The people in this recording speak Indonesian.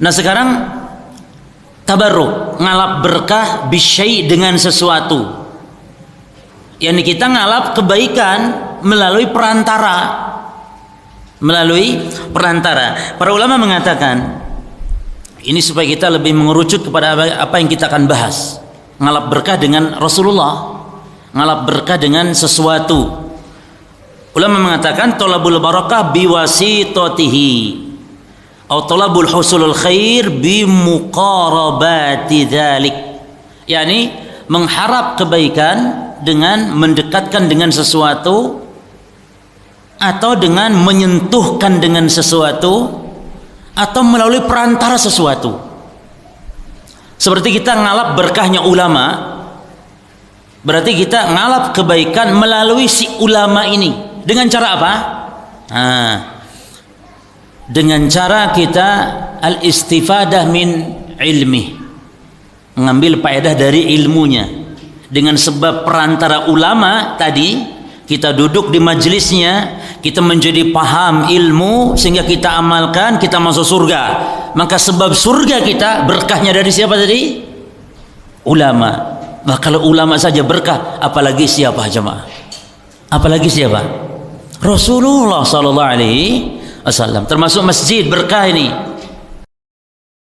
Nah sekarang tabarruk, ngalap berkah bisyai dengan sesuatu. Yani kita ngalap kebaikan melalui perantara. Para ulama mengatakan ini supaya kita lebih mengerucut kepada apa yang kita akan bahas. Ngalap berkah dengan Rasulullah, ngalap berkah dengan sesuatu. Ulama mengatakan talabul barakah biwasitatihi atau talabul husulul khair bimuqarabati dzalik. Yani mengharap kebaikan dengan mendekatkan dengan sesuatu atau dengan menyentuhkan dengan sesuatu atau melalui perantara sesuatu. Seperti kita ngalap berkahnya ulama, berarti kita ngalap kebaikan melalui si ulama ini. Dengan cara apa? Dengan cara kita al-istifadah min ilmi, mengambil faedah dari ilmunya. Dengan sebab perantara ulama tadi, kita duduk di majelisnya, kita menjadi paham ilmu sehingga kita amalkan, kita masuk surga. Maka sebab surga kita berkahnya dari siapa tadi? Ulama. Nah, kalau ulama saja berkah, apalagi siapa jemaah? Apalagi siapa? Rasulullah sallallahu alaihi wasallam. Termasuk masjid berkah ini.